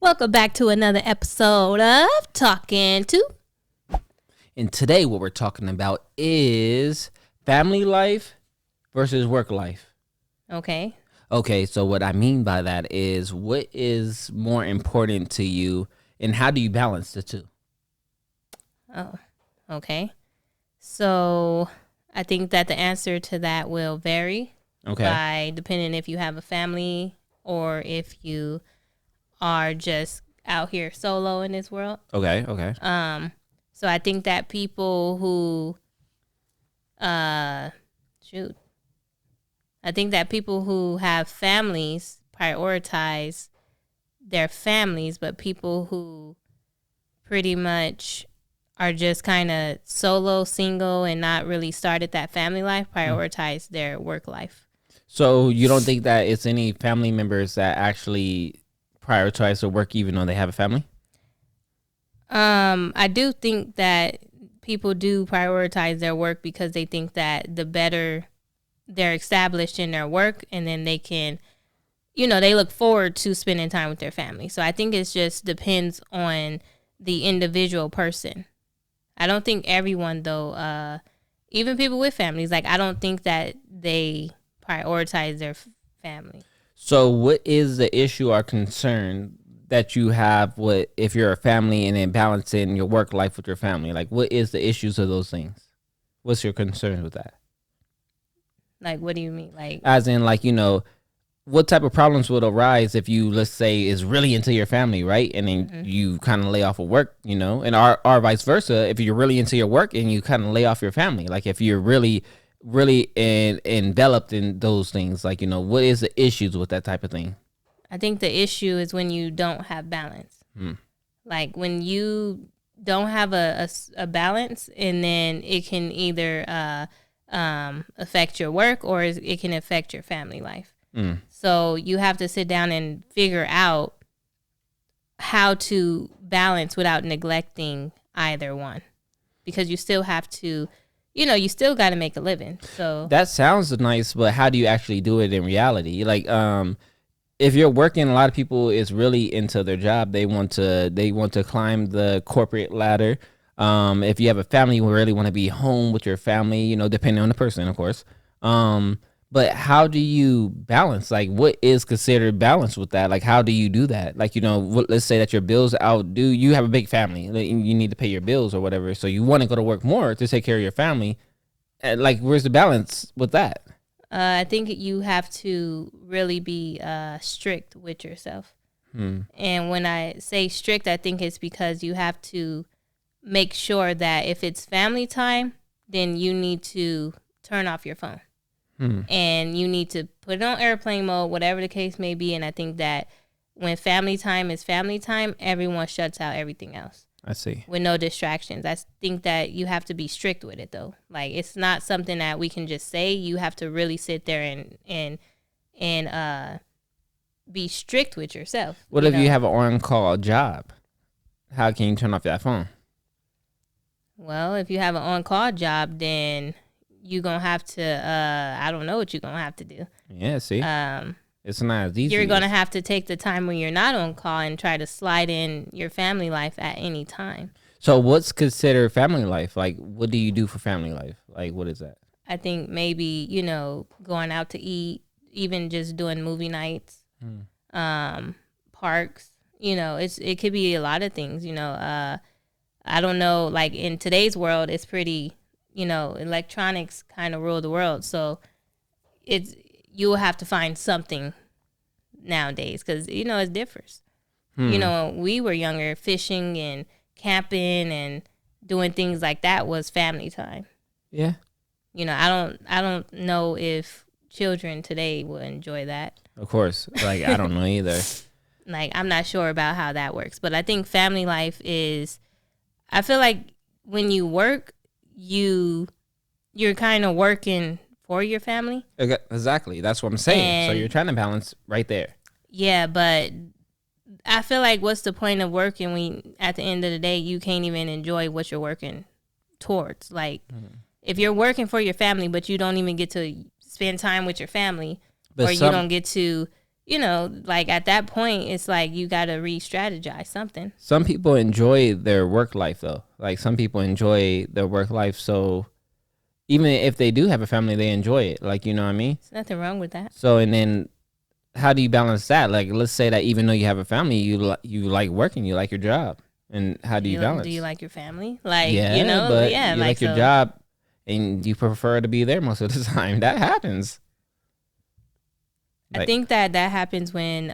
Welcome back to another episode of Talkin Two. And today what we're talking about is family life versus work life. Okay. Okay, so what I mean by that is what is more important to you and how do you balance the two? Oh, okay. So I think that the answer to that will vary by depending if you have a family or if you are just out here solo in this world. Okay. So I think that people who, I think that people who have families prioritize their families, but people who pretty much are just kind of solo, single, and not really started that family life prioritize their work life. So you don't think that it's any family members that actually prioritize their work even though they have a family? I do think that people do prioritize their work because they think that the better they're established in their work, and then they can, they look forward to spending time with their family. So I think it just depends on the individual person. I don't think everyone, though, even people with families, I don't think that they prioritize their family. So what is the issue or concern that you have with if you're a family and then balancing your work life with your family? Like, what is the issues of those things? What's your concern with that? Like, what do you mean? Like, as in, what type of problems would arise if you, let's say, is really into your family, right? And then you kind of lay off of work, and or vice versa. If you're really into your work and you kind of lay off your family, like if you're really enveloped in those things, what is the issues with that type of thing? I think the issue is when you don't have balance. Like when you don't have a balance, and then it can either affect your work or it can affect your family life. So you have to sit down and figure out how to balance without neglecting either one, because you still have to, you still got to make a living. So that sounds nice, but how do you actually do it in reality? If you're working, a lot of people is really into their job. They want to climb the corporate ladder. If you have a family, you really want to be home with your family, depending on the person, of course. But how do you balance? What is considered balance with that? How do you do that? Let's say that your bills outdo, you have a big family. You need to pay your bills or whatever. So you want to go to work more to take care of your family. Where's the balance with that? I think you have to really be strict with yourself. And when I say strict, I think it's because you have to make sure that if it's family time, then you need to turn off your phone. And you need to put it on airplane mode, whatever the case may be. And I think that when family time is family time, everyone shuts out everything else. I see. With no distractions. I think that you have to be strict with it, though. It's not something that we can just say. You have to really sit there and be strict with yourself. What if you have an on-call job? How can you turn off that phone? Well, if you have an on-call job, then you're going to have to, I don't know what you're going to have to do. Yeah, see? It's not as easy. You're going to have to take the time when you're not on call and try to slide in your family life at any time. So what's considered family life? What do you do for family life? What is that? I think maybe, going out to eat, even just doing movie nights, parks, it could be a lot of things, I don't know, in today's world, it's pretty, electronics kind of rule the world. So you will have to find something nowadays because, it differs. When we were younger, fishing and camping and doing things like that was family time. Yeah. I don't know if children today will enjoy that. Of course. I don't know either. I'm not sure about how that works. But I think family life is, I feel like when you work, you're kind of working for your family. Okay, exactly. That's what I'm saying. So you're trying to balance right there. Yeah, but I feel like what's the point of working when at the end of the day you can't even enjoy what you're working towards? If you're working for your family but you don't even get to spend time with your family, or you don't get to, you know, like at that point, it's like you got to re-strategize something. Some people enjoy their work life though. Like some people enjoy their work life, so even if they do have a family, they enjoy it. Like, you know what I mean? There's nothing wrong with that. So, and then how do you balance that? Like, let's say that even though you have a family, you like working, you like your job, and how do you balance? Do you like your family? Like, yeah, you know, but yeah, you like your job, and you prefer to be there most of the time. That happens. I think that happens when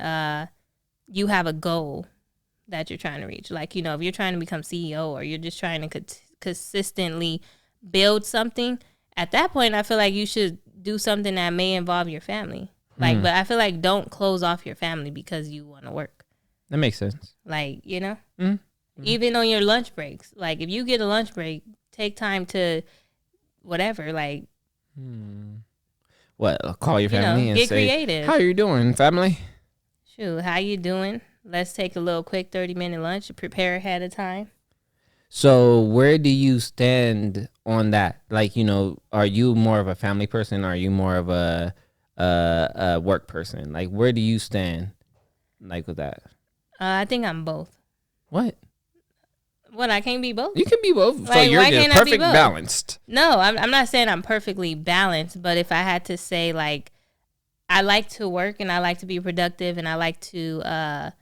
you have a goal that you're trying to reach. Like, you know, if you're trying to become CEO or you're just trying to consistently build something, at that point, I feel like you should do something that may involve your family. Like, but I feel like don't close off your family because you want to work. That makes sense. Like, you know, even on your lunch breaks. Like, if you get a lunch break, take time to whatever, like. What, call your family and get say, creative. How you doing, family? Shoot, how you doing? Let's take a little quick 30-minute lunch. Prepare ahead of time. So where do you stand on that? Like, you know, are you more of a family person? Or are you more of a work person? Like, where do you stand, like, with that? I think I'm both. What? What, I can't be both? You can be both. Like, so you're just perfect balanced. No, I'm not saying I'm perfectly balanced, but if I had to say, like, I like to work and I like to be productive and I like to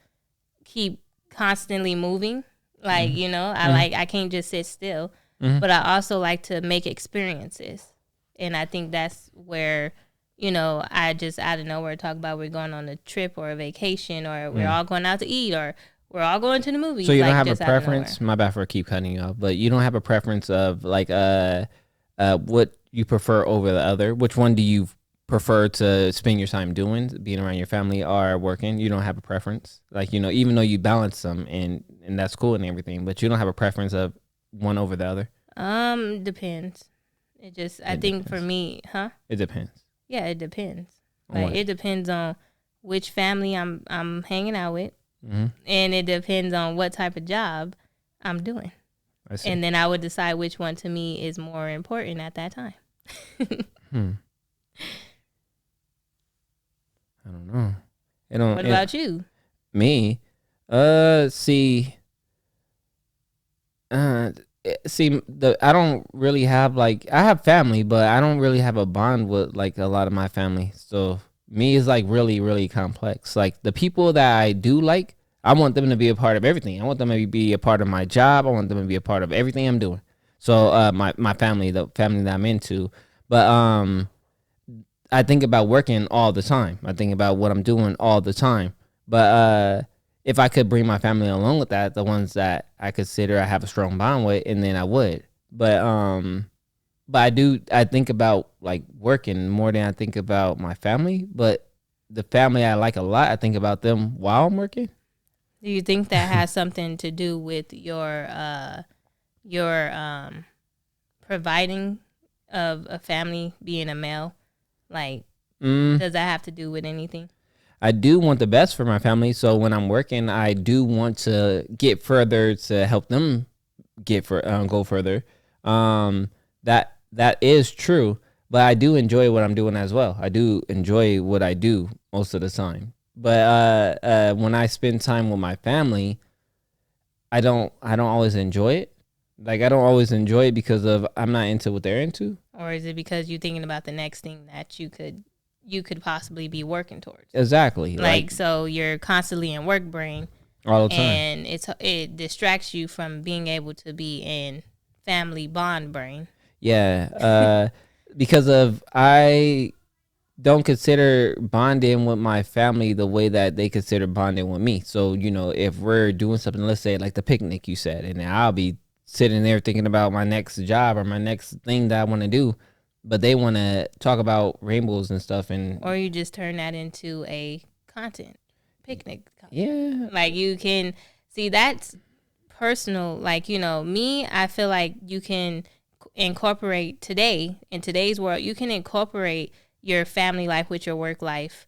keep constantly moving. Like, you know, I can't just sit still, but I also like to make experiences. And I think that's where, you know, I just out of nowhere talk about we're going on a trip or a vacation or we're all going out to eat or we're all going to the movies. So you don't have a preference? My bad for keep cutting you off, but you don't have a preference of like what you prefer over the other? Which one do you prefer to spend your time doing, being around your family or working? You don't have a preference? Like, you know, even though you balance them and that's cool and everything, but you don't have a preference of one over the other? Depends. I think for me, It depends. Yeah, it depends. Like, it depends on which family I'm hanging out with. And it depends on what type of job I'm doing. I see. And then I would decide which one to me is more important at that time. I don't know. What about you? Me? See, I don't really have, like, I have family, but I don't really have a bond with, like, a lot of my family. So me is, like, really, really complex. Like, the people that I do like, I want them to be a part of everything. I want them to be a part of my job. I want them to be a part of everything I'm doing. So my family, the family that I'm into. But I think about working all the time. I think about what I'm doing all the time. But if I could bring my family along with that, the ones that I consider I have a strong bond with, and then I would. But I think about, like, working more than I think about my family. But the family I like a lot, I think about them while I'm working. Do you think that has something to do with your providing of a family, being a male? Like, does that have to do with anything? I do want the best for my family, so when I'm working, I do want to get further to help them go further. That is true, but I do enjoy what I'm doing as well. I do enjoy what I do most of the time. But when I spend time with my family, I don't always enjoy it. Like, I don't always enjoy it because of I'm not into what they're into. Or is it because you're thinking about the next thing that you could possibly be working towards? Exactly. Like, so you're constantly in work brain all the time, and it distracts you from being able to be in family bond brain. Yeah. Because of I don't consider bonding with my family the way that they consider bonding with me. So, you know, if we're doing something, let's say like the picnic you said, and I'll be sitting there thinking about my next job or my next thing that I want to do, but they want to talk about rainbows and stuff. Or you just turn that into a picnic content. Yeah. Like, you can see that's personal. Like, you know, me, I feel like you can incorporate in today's world, you can incorporate your family life with your work life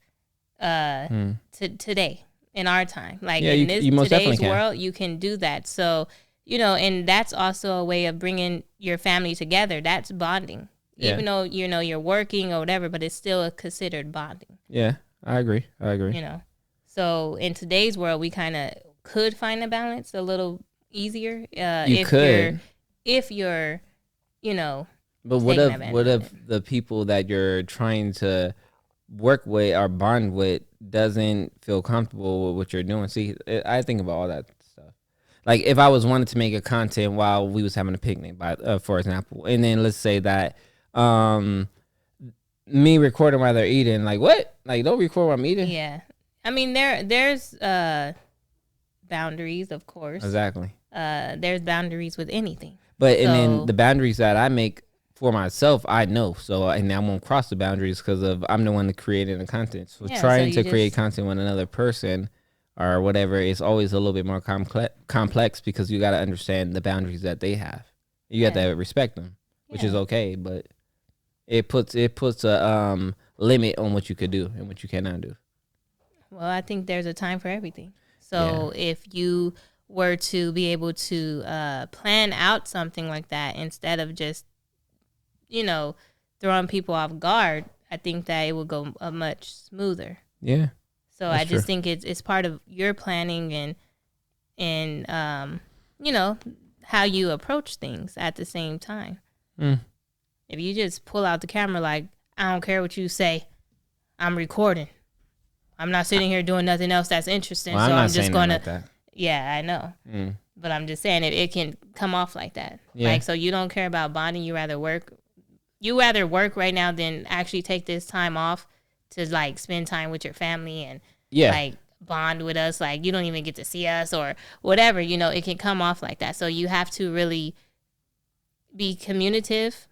today in our time. Like, in today's world, you can do that. So, you know, and that's also a way of bringing your family together. That's bonding. Yeah. Even though, you know, you're working or whatever, but it's still considered bonding. Yeah, I agree. You know, so in today's world, we kind of could find a balance a little easier. If you're, you know. But what if the people that you're trying to work with or bond with doesn't feel comfortable with what you're doing? See, I think about all that stuff. Like if I was wanting to make a content while we was having a picnic, for example, and then let's say that me recording while they're eating, like what? Like don't record while I'm eating? Yeah, I mean there's boundaries, of course. Exactly. There's boundaries with anything. But and then the boundaries that I make for myself, I know. So and I won't cross the boundaries because I'm the one that created the content. So trying to create content with another person or whatever is always a little bit more complex because you got to understand the boundaries that they have. You got to respect them, which is okay, but it puts a limit on what you could do and what you cannot do. Well, I think there's a time for everything. So if you were to be able to plan out something like that instead of just, throwing people off guard, I think that it would go much smoother. Yeah. So I just think it's part of your planning and how you approach things at the same time. If you just pull out the camera like, I don't care what you say, I'm recording. I'm not sitting here doing nothing else that's interesting. Well, so I'm just going to. Like yeah, I know. But I'm just saying it can come off like that. Yeah. Like, so you don't care about bonding. You rather work right now than actually take this time off to like spend time with your family and like bond with us. Like you don't even get to see us or whatever, it can come off like that. So you have to really be communicative,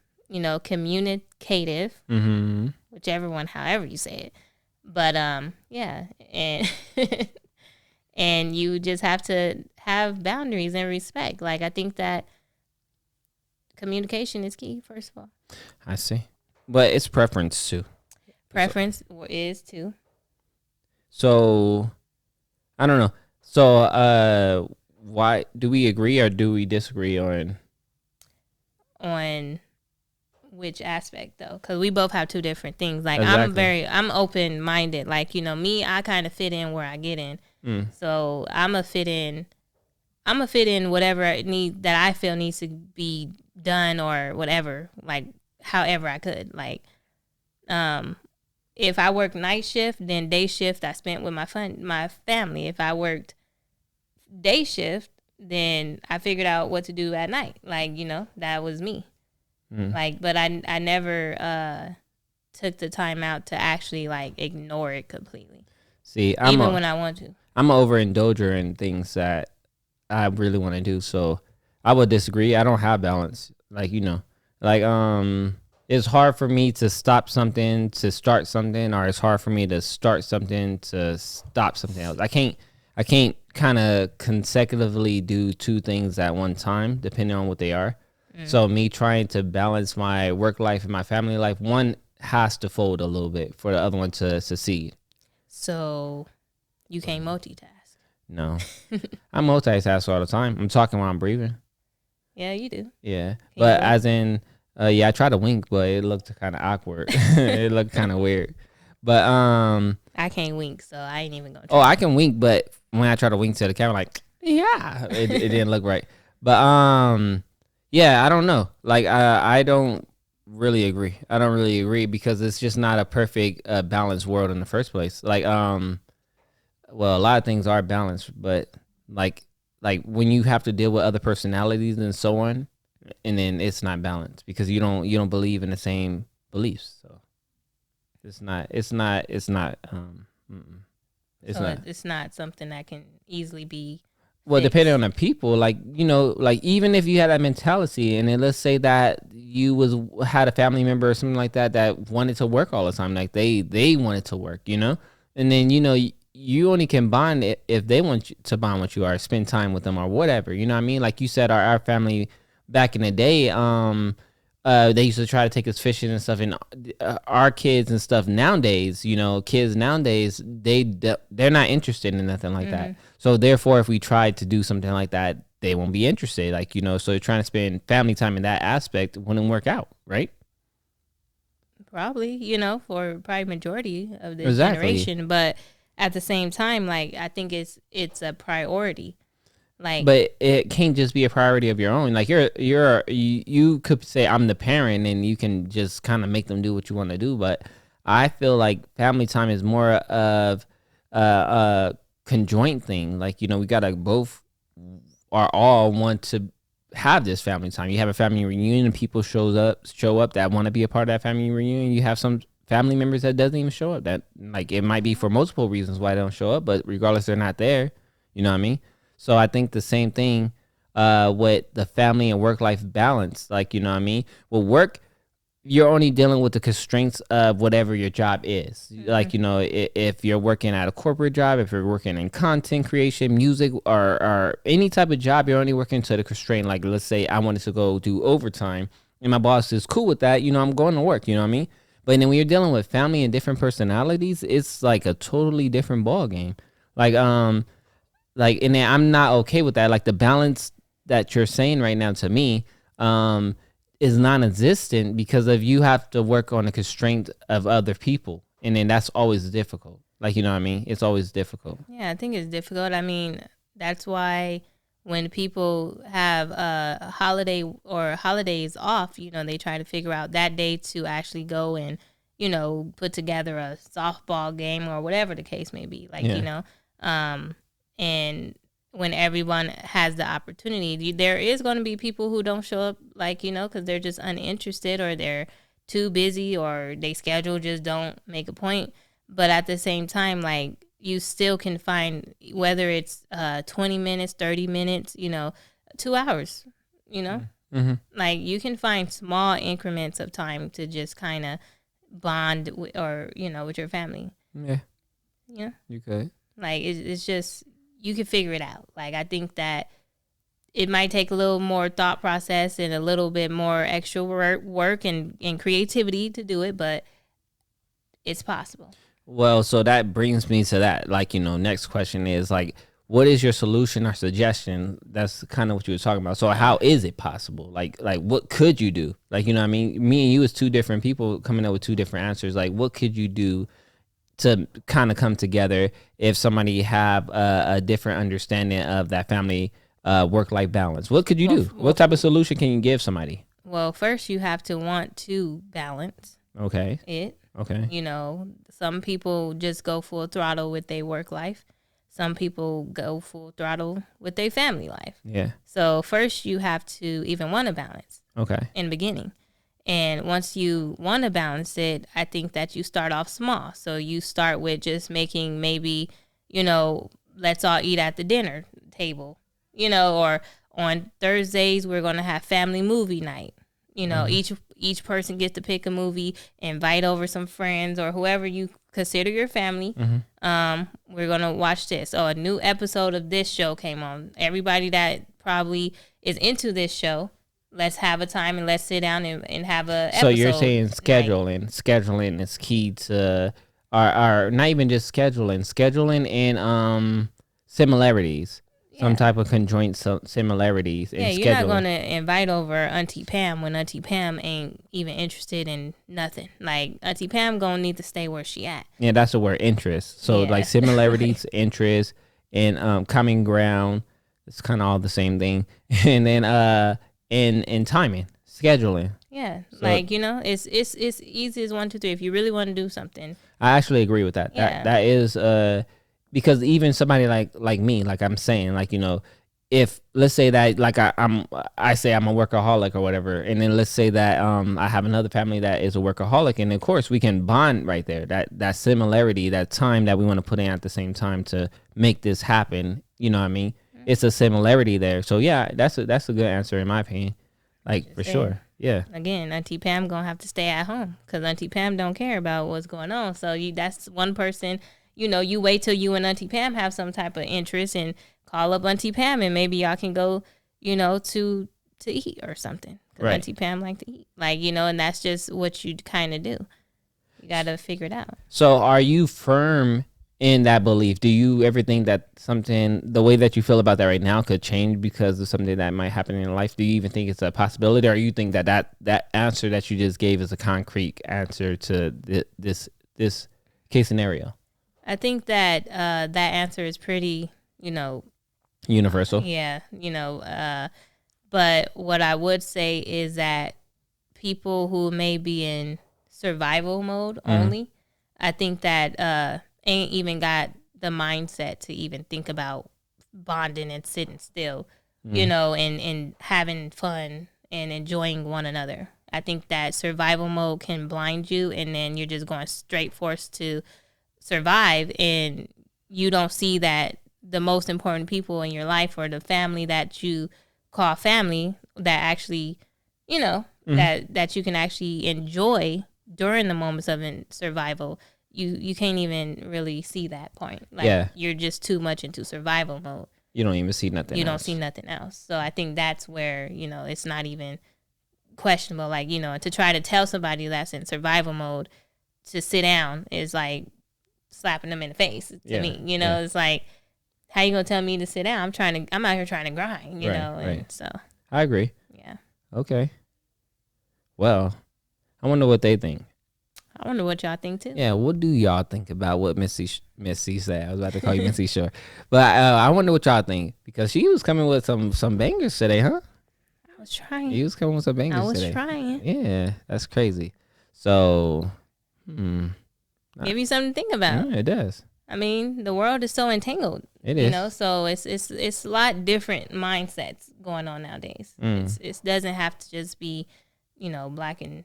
whichever one, however you say it. But and and you just have to have boundaries and respect. Like I think that communication is key, first of all. I see. But it's preference too. Preference is too. So I don't know. So why do we agree or do we disagree on which aspect though? Because we both have two different things. Like exactly. I'm open minded. Like me, I kind of fit in where I get in. So I'm a fit in whatever that I feel needs to be done or whatever. Like however I could. Like if I work night shift, then day shift I spent with my family. If I worked day shift, then I figured out what to do at night. Like that was me. Like, but I never took the time out to actually like ignore it completely. See, when I want to. I'm an overindulger in things that I really want to do. So I would disagree. I don't have balance. Like, it's hard for me to stop something to start something, or it's hard for me to start something to stop something else. I can't kind of consecutively do two things at one time, depending on what they are. So me trying to balance my work life and my family life, one has to fold a little bit for the other one to succeed. So you can't multitask? No. I multitask all the time. I'm talking while I'm breathing. Yeah, you do. Yeah. But as in, I try to wink, but it looked kind of awkward. It looked kind of weird. But I can't wink, so I ain't even going to try. Oh, I can wink, but when I try to wink to the camera, like, yeah, it didn't look right. But yeah, I don't know. Like, I don't really agree. I don't really agree because it's just not a perfect balanced world in the first place. Like, well, a lot of things are balanced, but like when you have to deal with other personalities and so on, and then it's not balanced because you don't believe in the same beliefs. So it's not something that can easily be. Well, depending on the people, like even if you had that mentality, and then let's say that you had a family member or something like that wanted to work all the time, like they wanted to work, and then you only can bond if they want you to bond with you or spend time with them or whatever, you know what I mean? Like you said, our family back in the day, they used to try to take us fishing and stuff, and our kids and stuff nowadays, kids nowadays, they're not interested in nothing like that. So therefore, if we tried to do something like that, they won't be interested. So trying to spend family time in that aspect wouldn't work out, right? Probably, for probably majority of the Exactly. generation. But at the same time, like, I think it's a priority. Like, but it can't just be a priority of your own. Like you could say I'm the parent and you can just kind of make them do what you want to do. But I feel like family time is more of a conjoint thing. Like, we gotta both or all want to have this family time. You have a family reunion and people show up that want to be a part of that family reunion. You have some family members that doesn't even show up. That, like, it might be for multiple reasons why they don't show up, but regardless, they're not there. You know what I mean? So I think the same thing with the family and work life balance. Like, you know what I mean? With work, you're only dealing with the constraints of whatever your job is. Mm-hmm. Like, if you're working at a corporate job, if you're working in content creation, music, or any type of job, you're only working to the constraint. Like, let's say I wanted to go do overtime and my boss is cool with that. I'm going to work, you know what I mean? But then when you're dealing with family and different personalities, it's like a totally different ball game. And then I'm not okay with that. Like, the balance that you're saying right now to me, is non-existent because of you have to work on the constraint of other people, and then that's always difficult. Like, you know what I mean? It's always difficult. Yeah, I think it's difficult. I mean, that's why when people have a holiday or holidays off, they try to figure out that day to actually go and put together a softball game or whatever the case may be. Like, and when everyone has the opportunity, there is going to be people who don't show up, like, because they're just uninterested or they're too busy or they schedule just don't make a point. But at the same time, like, you still can find, whether it's 20 minutes, 30 minutes, 2 hours, Mm-hmm. like, you can find small increments of time to just kind of bond with, or, with your family. Yeah. Yeah. You could. Like, it's just, you can figure it out. Like, I think that it might take a little more thought process and a little bit more extra work and creativity to do it, but it's possible. Well, so that brings me to that. Like, next question is, like, what is your solution or suggestion? That's kind of what you were talking about. So how is it possible? Like what could you do? Like, you know what I mean? Me and you as two different people coming up with two different answers. Like, what could you do to kind of come together if somebody have a different understanding of that family work-life balance? What could you do? What type of solution can you give somebody? Well, first you have to want to balance it. Okay. Some people just go full throttle with their work life. Some people go full throttle with their family life. Yeah. So first you have to even want to balance. Okay. In the beginning. And once you want to balance it, I think that you start off small. So you start with just making maybe, let's all eat at the dinner table, or on Thursdays, we're going to have family movie night. Mm-hmm. Each person gets to pick a movie, invite over some friends or whoever you consider your family. Mm-hmm. We're going to watch this. Oh, a new episode of this show came on. Everybody that probably is into this show, let's have a time and let's sit down and have a episode. So you're saying scheduling. Scheduling is key to, or not even just scheduling and similarities. Yeah. Some type of conjoint similarities in scheduling. Yeah, you're not going to invite over Auntie Pam when Auntie Pam ain't even interested in nothing. Like, Auntie Pam going to need to stay where she at. Yeah, that's the word, interest. So, like, similarities, interest, and common ground. It's kind of all the same thing. And then in timing, scheduling. Yeah, so, like, it's easy as 1, 2, 3. If you really want to do something. I actually agree with that. Yeah. That is because even somebody like me, like I'm saying, like, if let's say that, like, I say I'm a workaholic or whatever, and then let's say that I have another family that is a workaholic, and of course we can bond right there. That similarity, that time that we want to put in at the same time to make this happen. You know what I mean? Mm-hmm. It's a similarity there. So yeah, that's a good answer in my opinion. Like, for sure. Yeah. Again, Auntie Pam gonna have to stay at home because Auntie Pam don't care about what's going on. So that's one person. You wait till you and Auntie Pam have some type of interest and call up Auntie Pam and maybe y'all can go, to eat or something. Because right. Auntie Pam like to eat. Like, and that's just what you kind of do. You got to figure it out. So are you firm in that belief, do you ever think that the way that you feel about that right now could change because of something that might happen in your life? Do you even think it's a possibility, or you think that answer that you just gave is a concrete answer to this case scenario? I think that that answer is pretty, universal. Yeah, but what I would say is that people who may be in survival mode only, I think that ain't even got the mindset to even think about bonding and sitting still, and having fun and enjoying one another. I think that survival mode can blind you, and then you're just going straight forced to survive, and you don't see that the most important people in your life, or the family that you call family, that actually, that you can actually enjoy during the moments of survival. You can't even really see that point. Like, you're just too much into survival mode. You don't even see nothing else. You don't see nothing else. So I think that's where, it's not even questionable. Like, to try to tell somebody that's in survival mode to sit down is like slapping them in the face to me. It's like, how you gonna tell me to sit down? I'm out here trying to grind, and so. I agree. Yeah. Okay. Well, I wonder what they think. I wonder what y'all think too. Yeah, what do y'all think about what Missy said? I was about to call you Missy Sure, but I wonder what y'all think, because she was coming with some bangers today, huh? I was trying. He was coming with some bangers today. I was trying. Yeah, that's crazy. So, give you something to think about. Yeah, it does. I mean, the world is so entangled. It is. So it's a lot different mindsets going on nowadays. It doesn't have to just be, black and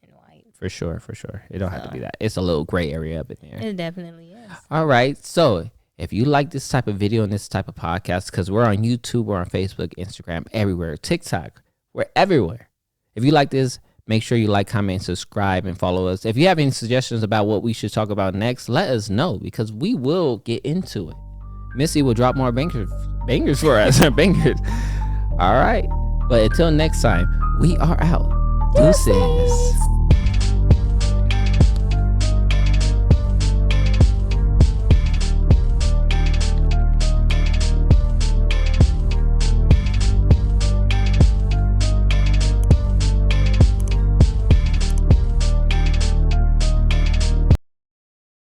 white. For sure. It don't have to be that. It's a little gray area up in there. It definitely is. All right. So if you like this type of video and this type of podcast, because we're on YouTube, we're on Facebook, Instagram, everywhere, TikTok, we're everywhere. If you like this, make sure you like, comment, subscribe, and follow us. If you have any suggestions about what we should talk about next, let us know, because we will get into it. Missy will drop more bangers for us. Bangers. All right. But until next time, we are out. Deuces.